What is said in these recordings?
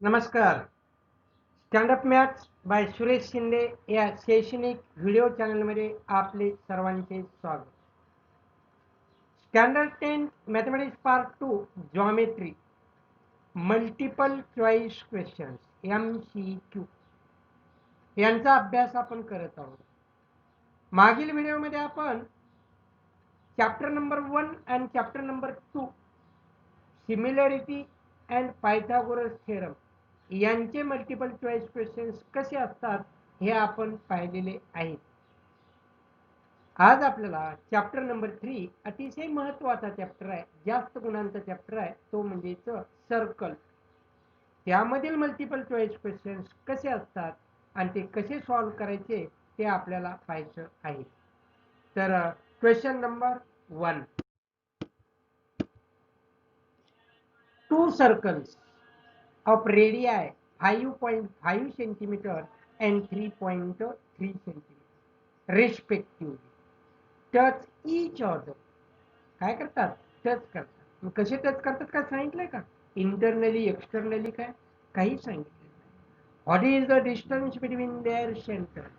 नमस्कार. Standup maths by Suresh Shinde या शैक्षणिक व्हिडिओ चॅनलमध्ये आपले सर्वांचे स्वागत. Standard 10 mathematics part 2 geometry multiple choice questions MCQ यांचा अभ्यास आपण करत आहोत. मागील व्हिडिओमध्ये आपण चॅप्टर नंबर 1 आणि chapter number 2 similarity and Pythagoras theorem यांचे मल्टिपल चॉईस क्वेश्चन्स कसे असतात हे आपण पाहिलेले आहेत. आज आपल्याला चॅप्टर नंबर 3 अतिशय महत्त्वाचा चॅप्टर आहे, जास्त गुणांचा चॅप्टर आहे, तो म्हणजेच सर्कल. त्यामधील मल्टिपल चॉईस क्वेश्चन्स कसे असतात आणि ते कसे सॉल्व करायचे ते आपल्याला पाहायचं आहे. तर question number 1. Two circles of radii 5.5 centimeter and 3.3 centimeter respectively touch each other. काय करतात? टच करतात. कसे टच करतात काय सांगितलंय का? इंटरनली एक्सटर्नली काय काही सांगितलं नाही. What is the distance between their centres?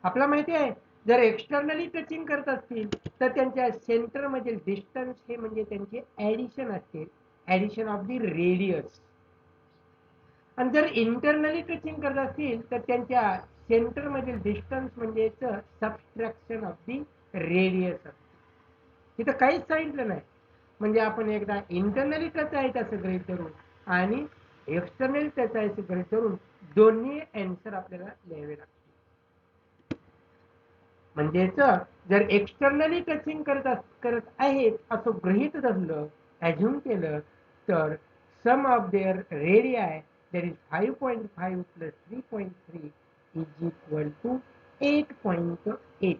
आपल्याला माहिती आहे, जर एक्सटर्नली टचिंग करत असतील तर त्यांच्या सेंटर मधील डिस्टन्स हे म्हणजे त्यांचे ऍडिशन असते, ऍडिशन ऑफ दी रेडियस. आणि जर इंटरनली टचिंग करत असतील तर त्यांच्या सेंटर मधील डिस्टन्स म्हणजे सबट्रॅक्शन ऑफ दी रेडियस असते. तिथं काहीच सांगितलं नाही. म्हणजे आपण एकदा इंटरनली टच आहे असं गृहीत धरून आणि एक्सटर्नली टच आहे असं गृहीत धरून दोन्ही आन्सर आपल्याला लिहावे लागतात. म्हणजेच जर एक्सटर्नली टचिंग करत आहेत असं गृहीत धरलं, ॲझ्युम केलं, तर sum of their radii that is 5.5 plus 3.3 is equal to 8.8.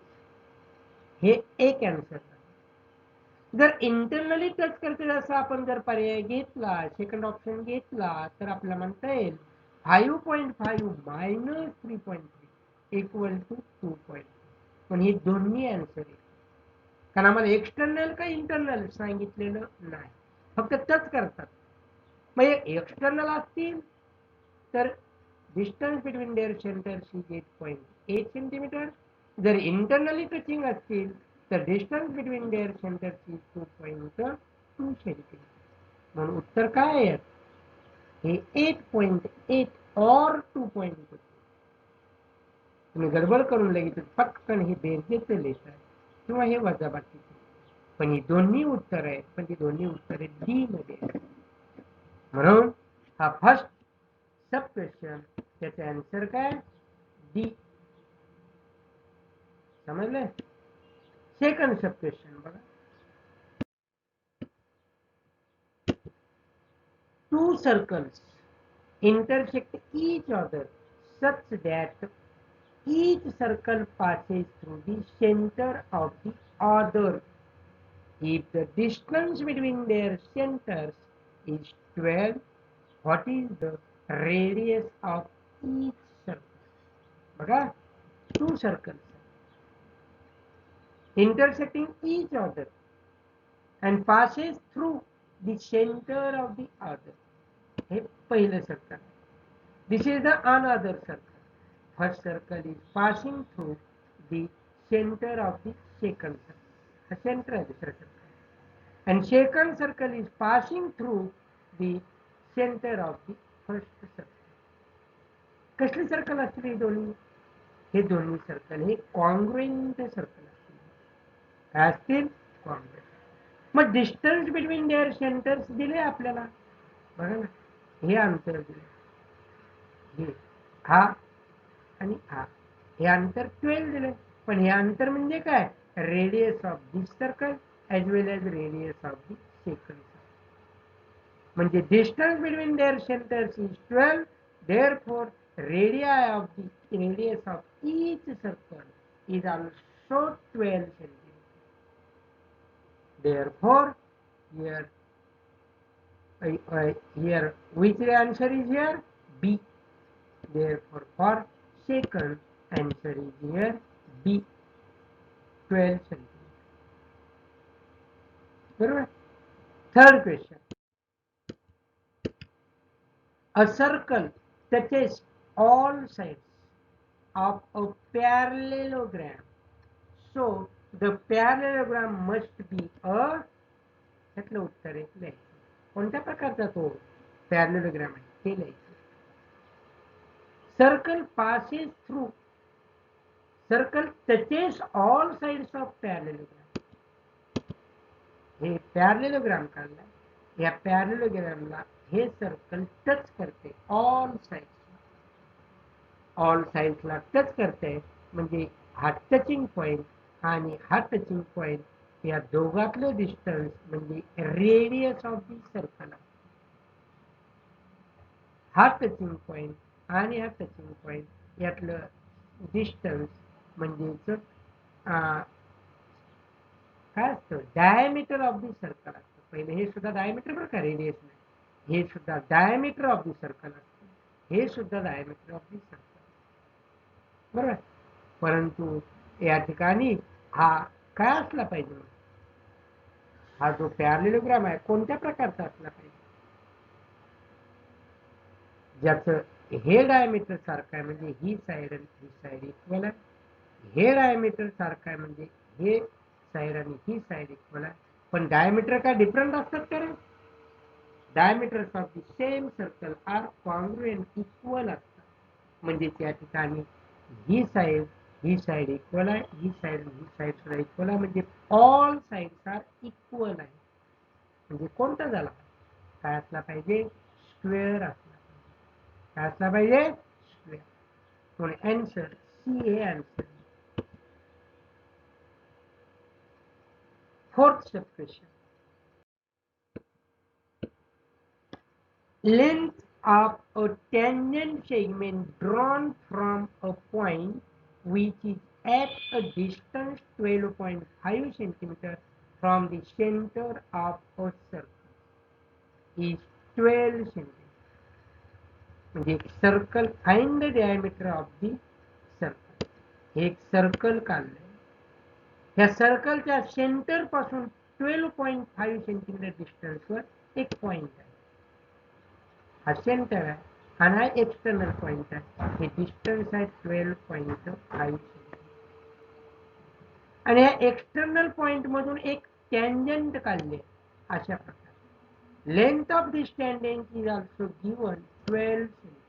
हे एक आन्सर. जर इंटरनली टच करते असं आपण जर पर्याय घेतला, सेकंड ऑप्शन घेतला, तर आपल्याला म्हणता येईल 5.5 मायनस 3.3 इक्वल टू 2. पण हे दोन्ही आन्सर आहे, कारण आम्हाला एक्सटर्नल का इंटरनल सांगितलेलं नाही, फक्त टच करतात. मग एक्सटर्नल असतील तर distance between their centres is 8.8 centimetre. जर इंटरनली टचिंग असतील तर distance between their centres is 2.2 centimetre. म्हणून उत्तर काय आहे? हे 8.8 और 2.2. तुम्ही गडबड करून लगेच पटकन हे बेरजेचे लिहिताय किंवा हे वजाबाकीचे, पण ही दोन्ही उत्तर आहेत, पण ती दोन्ही उत्तरे डी मध्ये आहेत. म्हणून हा फर्स्ट सब क्वेश्चन, त्याचे आन्सर काय? डी. समजले? सेकंड सब क्वेश्चन बघा. Two circles intersect each other such that each circle passes through the center of the other. If the distance between their centers is 12, what is the radius of each circle? बघा, two circles intersecting each other and passes through the center of the other. हे पहिलं circle. This is the another circle. First circle is passing through the center of the second circle. The center of the circle. And second circle is passing through the center of the first circle. कसली circle असतील हे दोन्ही? हे दोन्ही circle हे congruent circle असतील. काय असतील? कॉन्ग्रुएंट. मग डिस्टन्स बिटवीन देअर सेंटर्स दिले आपल्याला, बघा ना, हे अंतर दिले, हे हा आणि हा, हे अंतर 12 दिले. पण हे अंतर म्हणजे काय? Radius of this circle as well as radius of the second circle. म्हणजे distance between their centres is 12, therefore radius of each circle is also 12 centimeter. Therefore here which answer is here? B. Therefore for second answer is here B, 12 centimeter. बरोबर. Third question. A circle touches all sides of a parallelogram. So the parallelogram must be a त्यातलं उत्तर आहे लिहायचं. कोणत्या प्रकारचा तो parallelogram आहे ते लिहायचं. Circle passes through circle touches all sides of parallelogram. हे पॅरलेलोग्राम काढला, या पॅरलेलोग्रामला हे सर्कल टच करते ऑल साइड्स. ऑल साइड्सला टच करते म्हणजे हा टचिंग पॉइंट आणि हा टचिंग पॉइंट या दोघातलं डिस्टन्स म्हणजे रेडियस ऑफ दी सर्कल. हा टचिंग पॉइंट आणि हा टचिंग पॉइंट यातलं डिस्टन्स म्हणजेच काय असतं डायमीटर ऑफ दी सर्कल असतं. पहिले हे सुद्धा डायमीटर बरं का, रेडियस नाही, हे सुद्धा डायमीटर ऑफ दी सर्कल असतं, हे सुद्धा डायमीटर ऑफ दी सर्कल बरोबर. परंतु या ठिकाणी हा काय असला पाहिजे, हा जो पॅरलेलोग्राम आहे कोणत्या प्रकारचा असला पाहिजे, ज्याचं हे डायमीटर सारखं आहे म्हणजे ही साइड आणि ही साइड इक्वल आहे, हे डायमीटर सारखं आहे म्हणजे हे साइड आणि ही साइड इक्वल आहे. पण डायमीटर काय डिफरंट असतात का रे? Diameters of the same circle are congruent equal असतात. म्हणजे त्या ठिकाणी ही साइड इक्वल आहे, ही साइड सुद्धा इक्वल आहे, म्हणजे ऑल साइड्स आर इक्वल आहे. म्हणजे कोणता झाला, काय असला पाहिजे, स्क्वेअर असला पाहिजे. काय असला पाहिजे, स्क्वेअर. म्हणून आन्सर सी हे answer. Fourth sub question. Length of a tangent segment drawn from a point which is at a distance 12.5 centimeter from the center of a circle is 12 centimeter. म्हणजे circle, find the diameter of the circle. एक circle काढलंय, या सर्कलच्या centre पासून 12.5 centimetre डिस्टन्सवर एक point आहे. हा centre आहे आणि हा एक्सटर्नल पॉइंट आहे. हे डिस्टन्स आहे 12.5 आणि या एक्सटर्नल पॉइंट मधून एक टँजंट काढले अशा प्रकारे. Length of this tangent is also given 12 centimetre.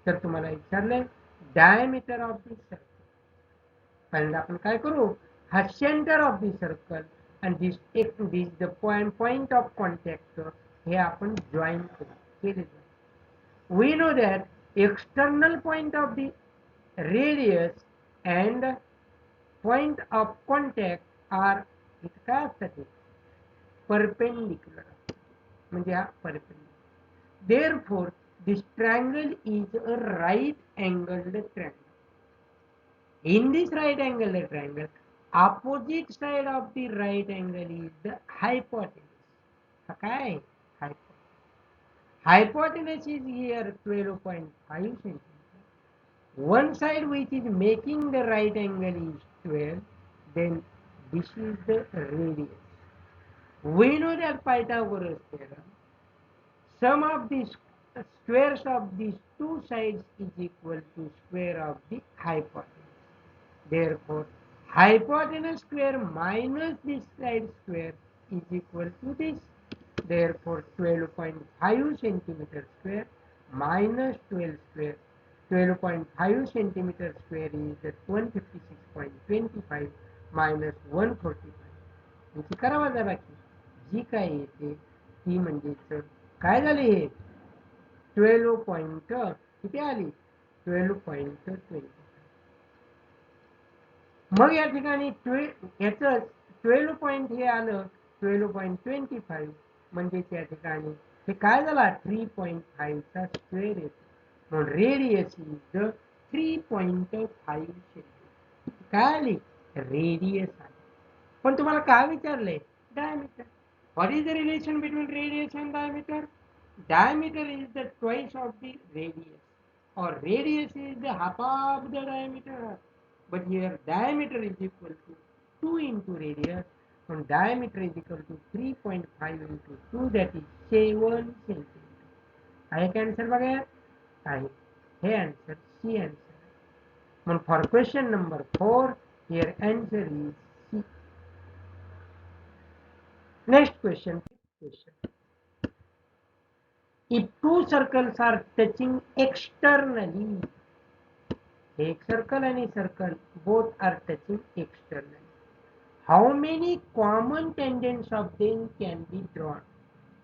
तर तुम्हाला विचारले डायमीटर ऑफ दिस सर्कल. पहिल्यांदा आपण काय करू, हा सेंटर ऑफ दी सर्कल आणि दिस द पॉइंट ऑफ कॉन्टॅक्ट हे आपण जॉईन केले. we know that external point of the radius and point of contact are काय असतात, परपेंडिक्युलर, म्हणजे हा perpendicular. therefore this triangle is a right angled triangle. in this right angled triangle, opposite side of the right angle is the hypotenuse. काय, hypotenuse is here 12.5 centimeter. One side which is making the right angle is 12, then this is the radius. We know that Pythagoras theorem, sum of the squares of these two sides is equal to square of the hypotenuse. Therefore, hypotenuse square minus this side square is equal to this. Therefore, 12.5 centimeter square minus 12 square. 12.5 centimeter square is 156.25 minus 145. याची करा वजाबाकी, जी काय येते ती म्हणजेच काय झाली, हे 12 पॉइंट किती आली, 12.20. मग या ठिकाणी याचं 12 पॉइंट हे आलं 12.25, म्हणजे त्या ठिकाणी हे काय झाला 3.5 चा स्क्वेअर येतो. म्हणून रेडियस इज 3.5 सेंटीमीटर. काय आली, रेडियस आली. पण तुम्हाला काय विचारलंय, diameter. What is the relation between radius and diameter? Diameter is the twice of the radius, or radius is the half of the diameter. But here diameter is equal to 2 into radius, and diameter is equal to 3.5 into 2, that is 7 centimeter. आहे का answer बघा यार? आहे. हे answer C answer आहे. म्हणून for question number 4 here answer is C. Next question. If two circles are touching externally, एक circle आणि circle both are touching externally, how many common tangents of them can be drawn?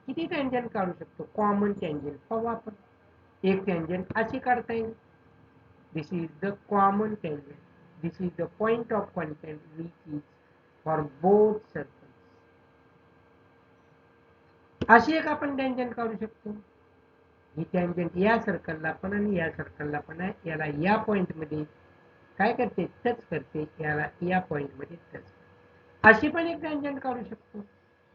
किती tangent काढू शकतो? Common tangent पाहू आपण. एक tangent अशी काढता येईल. This is the common tangent. This is the point of contact which is for both circles. अशी एक आपण टँजंट काढू शकतो. ही टँजंट या सर्कलला पण आणि या सर्कलला पण आहे. याला या पॉइंट मध्ये काय करते? टच करते. याला या पॉइंट मध्ये टच करते. अशी पण एक टँजंट काढू शकतो.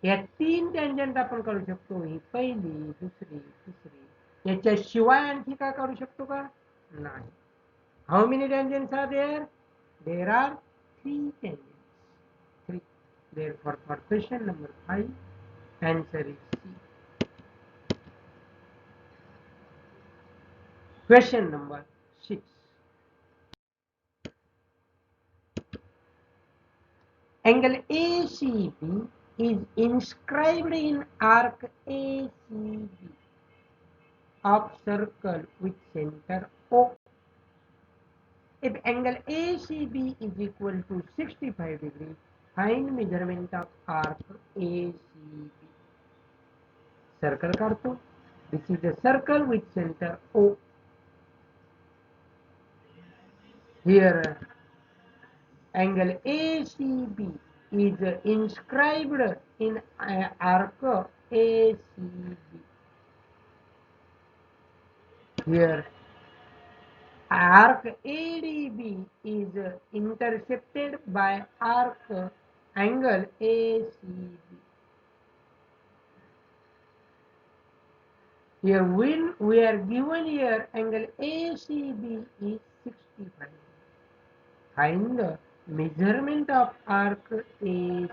या 3 टँजंट आपण काढू शकतो. ही पहिली, दुसरी, तिसरी. याच्याशिवाय आणखी काय काढू शकतो का? नाही. How many tangents are there? There are 3 tangents. 3. Therefore, for question number 5, answer is C. Question number 6. Angle ACB is inscribed in arc ACB of circle with center O. If angle ACB is equal to 65 degree, find measurement of arc ACB. Circle काढतो. This is a circle with center O. Here angle ACB is inscribed in arc ACB. Here arc ADB is intercepted by arc angle ACB. Here when we are given here angle ACB is 65. Find the measurement of arc ACB.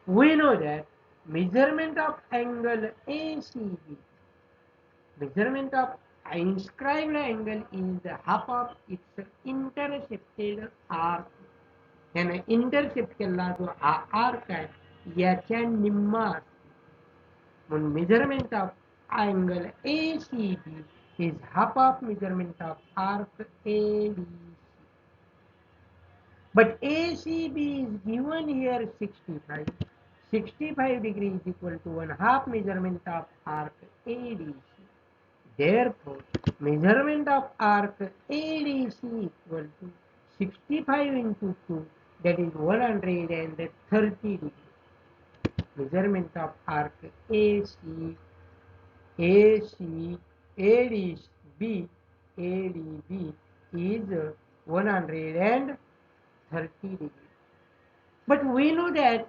We know that measurement of angle ACB, measurement of inscribed angle is the half of its intercepted arc. याने intercept केला जो arc आहे याच्या निम्मा असतो. म्हणून measurement of angle ACB is half of measurement of arc ADC. But ACB is given here 65. 65 degree is equal to 1/2 measurement of arc ADC. Therefore, measurement of arc ADC equal to 65 into 2, that is 130 degree. Measurement of arc AC, ADB is 130 degree. But we know that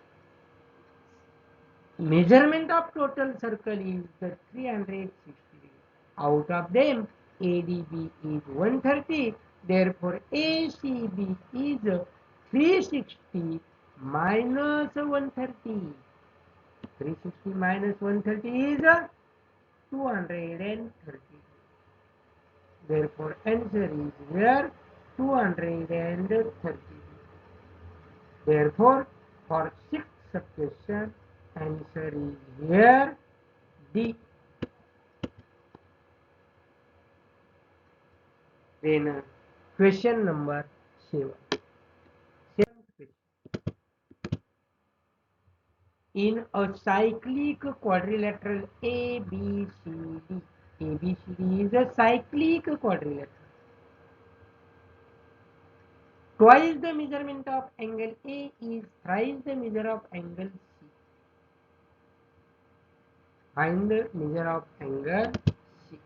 measurement of total circle is the 360 degree. Out of them, ADB is 130. Therefore, ACB is 360 minus 130. 360 minus 130 is 230. Therefore, answer is here 230. Therefore, for 6th question, answer is here D. Then question number 7. In a cyclic quadrilateral ABCD, ABCD is a cyclic quadrilateral. Twice the measurement of angle A is thrice the measure of angle C. Find the measure of angle C.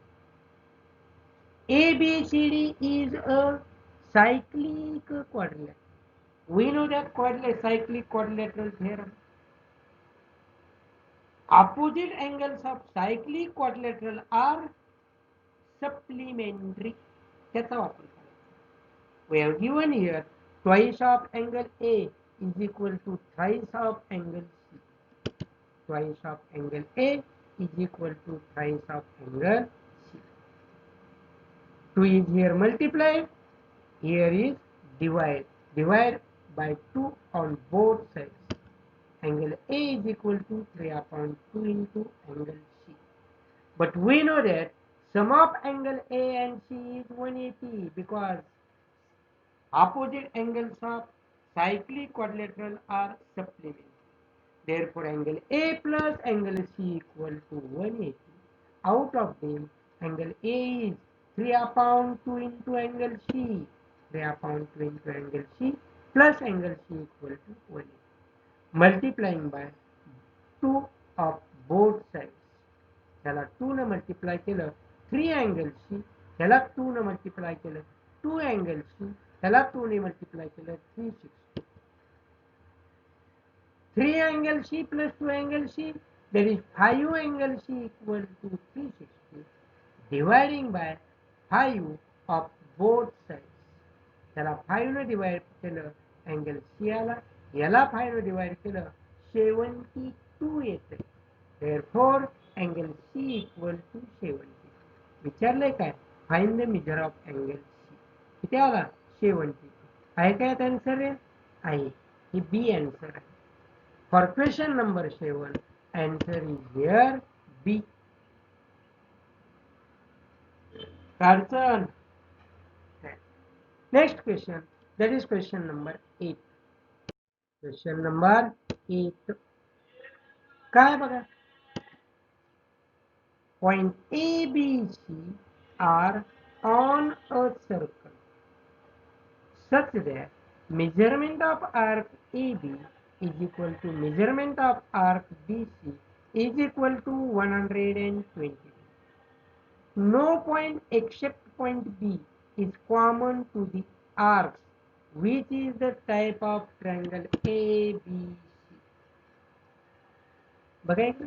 ABCD is a cyclic quadrilateral. We know that cyclic quadrilateral theorem. Opposite angles of cyclic quadrilateral are supplementary. त्याचा वापर करायचा. We have given here twice of angle A is equal to thrice of angle C. Twice of angle A is equal to thrice of angle C. 2 is here multiplied, here is divide. Divide by 2 on both sides. Angle A is equal to 3 upon 2 into angle C. But we know that sum of angle A and C is 180 because opposite angles of cyclic quadrilateral are supplementary. Therefore, angle A plus angle C equal to 180. Out of them, angle A is 3 upon 2 into angle C. 3 upon 2 into angle C plus angle C equal to 180. Multiplying by 2 of both sides. त्याला 2 ने multiply केलं 3 angle C, त्याला 2 ने multiply केलं 2 angle C, त्याला 2 ने multiply केलं 360. 3 angle C plus 2 angle C, that is 5 angle C equal to 360, dividing by 5 of both sides. त्याला 5 ने डिवाइड केलं अँगल C आला, याला 5 ने डिवाइड केलं 72 येते. Therefore, angle C equal to 70. विचारलंय काय? Find the measure of angle C. किती आला? 70. आहे काय आन्सर आहे? आहे. ही बी आन्सर आहे. For question number 7, answer is here B. Carson. Next question, that is question number 8. Question number 8. काय बघा? Point A, B, C are on a circle such that measurement of arc AB is equal to measurement of arc BC is equal to 120. No point except point B is common to the arcs, which is the type of triangle ABC. बघायचं.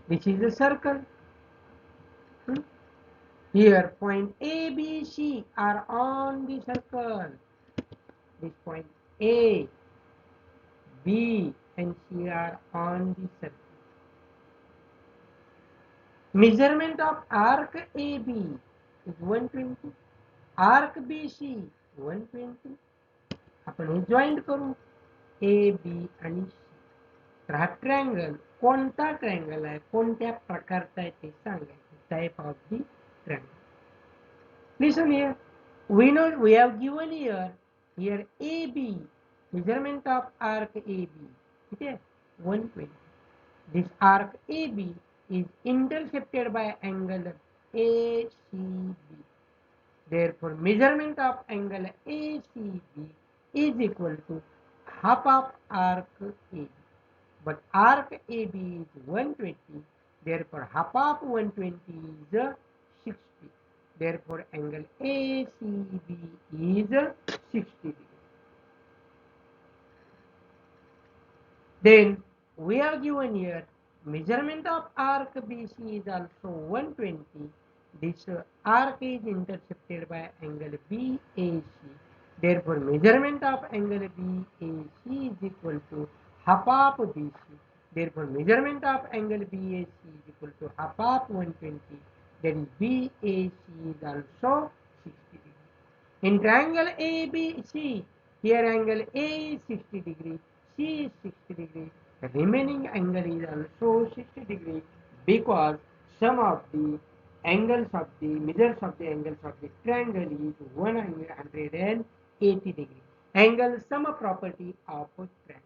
This is a circle. Here point A, B, C are on the circle. This point A, B and C are on the circle. Measurement of arc AB is 120. Arc BC 120. आपण हे joint करू A B आणि C. तर हा triangle कोणता triangle आहे, कोणत्या प्रकारचा आहे ते सांगायचं. Type of the triangle. Listen here. We know we have given here AB, measurement of arc AB. Okay, 120. This arc AB is intercepted by angle ACB. Therefore, measurement of angle ACB is equal to half of arc AB. But arc AB is 120. Therefore, half of 120 is 60. Therefore, angle ACB is 60 degrees. Then we are given here measurement of arc BC is also 120. This arc is intercepted by angle BAC. Therefore, measurement of angle BAC is equal to half of BC. Therefore, measurement of angle BAC is equal to half of 120. That is BAC is also 60 degrees. In triangle ABC, here angle A is 60 degrees, C is 60 degrees. The remaining angle is also 60 degrees because sum of the angles of the measures of the angles of the triangle is 180 degrees. Angle sum property of triangle.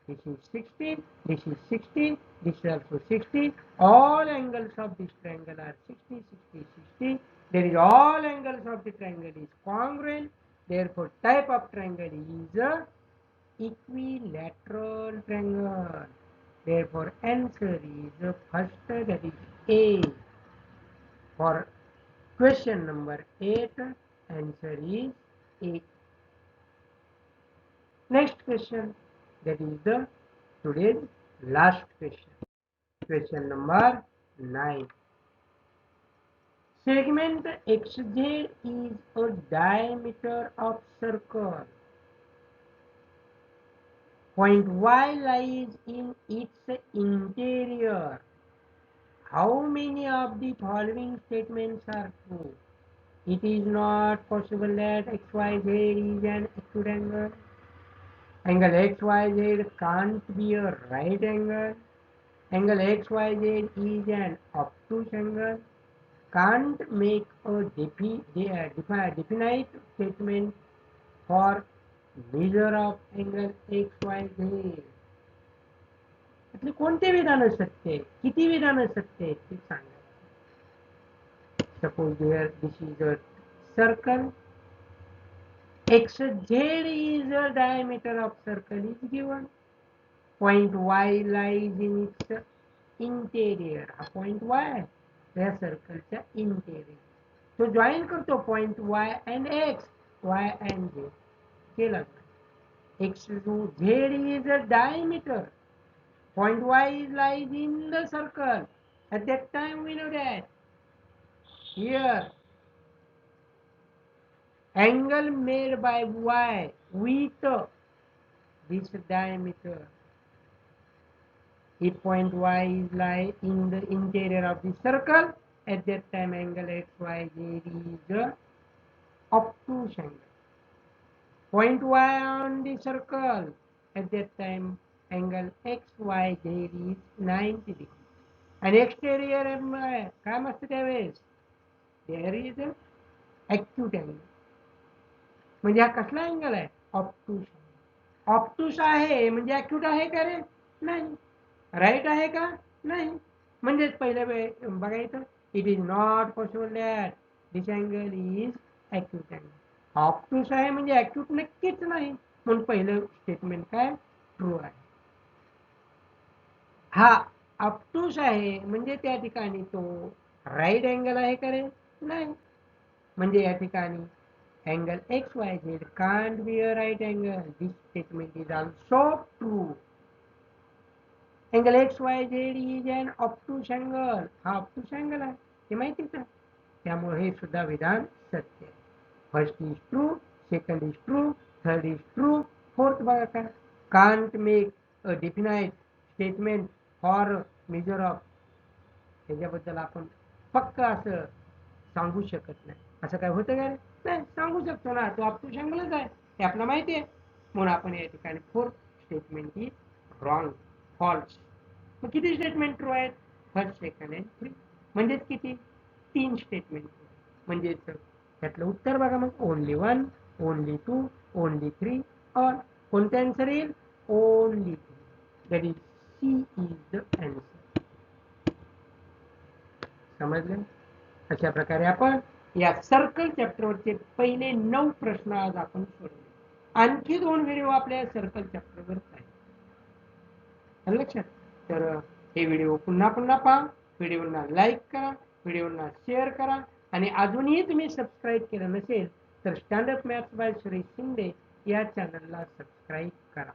This is 60, this is 60, this is also 60. All angles of this triangle are 60, 60, 60. There is all angles of the triangle is congruent. Therefore, type of triangle is a equilateral triangle. Therefore, answer is first, that is A. For question number 8, answer is A. Next question, that is the today's last question. Question number 9. Segment XZ is a diameter of circle. Point Y lies in its interior. How many of the following statements are true? It is not possible that XYZ is an acute angle. Angle XYZ can't be a right angle. Angle XYZ is an obtuse angle. Can't make a definite statement for measure of angle XYZ. यातले कोणते विधान सत्य आहे, किती विधान सत्य आहे ते सांगा. Suppose here this is a circle. XZ is the diameter of circle is given. Point Y lies in its interior. हा point Y या सर्कलच्या इंटेरियर. तो जॉईन करतो point Y and X, Y and Z केला. XZ is a diameter. Point Y lies in the circle. At that time we know that here angle made by Y with this diameter, if point Y is lie in the interior of the circle, at that time angle XYZ is obtuse angle. Point Y on the circle, at that time angle XYZ is 90 degree. आणि exterior काय असतं त्यावेळेस, there is acute angle. म्हणजे हा कसला angle आहे, obtuse. Obtuse आहे म्हणजे ॲक्यूट आहे का रे, नाही. राईट आहे का, नाही. म्हणजेच पहिल्या वेळ बघायचं, it is not possible that this angle is acute angle. Obtuse आहे म्हणजे ॲक्यूट नक्कीच नाही, म्हणून पहिलं स्टेटमेंट काय ट्रू आहे. हा ऑप्टूस आहे म्हणजे त्या ठिकाणी तो राईट अँगल आहे का रे, नाही. म्हणजे या ठिकाणी angle XYZ can't be a right angle. This statement is also true. Angle XYZ is an obtuse angle. हा obtuse angle आहे, हे माहितीच आहे. त्यामुळे हे सुद्धा विधान सत्य आहे. First is true, second is true, third is true, fourth बघा का, can't make a definite statement for measure of. त्याच्याबद्दल आपण पक्क असं सांगू शकत नाही. असं काय होतं का, नाही सांगू शकतो ना, तो ऑप्टूस अँगलच आहे, हे आपल्याला माहिती आहे. म्हणून आपण या ठिकाणी fourth statement is wrong, false. मग किती स्टेटमेंट ट्रू आहेत, फर्स्ट, सेकंड अँड थ्री. म्हणजेच किती, 3 स्टेटमेंट. म्हणजेच त्यातलं उत्तर बघा मग, ओनली 1, ओनली 2, ओनली 3 और कोणतं आन्सर येईल, only 3. That is C is the answer. समजलं. अशा प्रकारे आपण या सर्कल चॅप्टरवरचे पहिले 9 प्रश्न आज आपण सोडवले. आणखी 2 व्हिडिओ आपल्या सर्कल चॅप्टरवर आहे, लक्षात. तर हे व्हिडिओ पुन्हा पुन्हा पहा, व्हिडिओला लाईक करा, व्हिडिओला शेअर करा, आणि अजूनही तुम्ही सबस्क्राईब केलं नसेल तर standard maths by Suresh Shinde या चॅनलला सबस्क्राईब करा.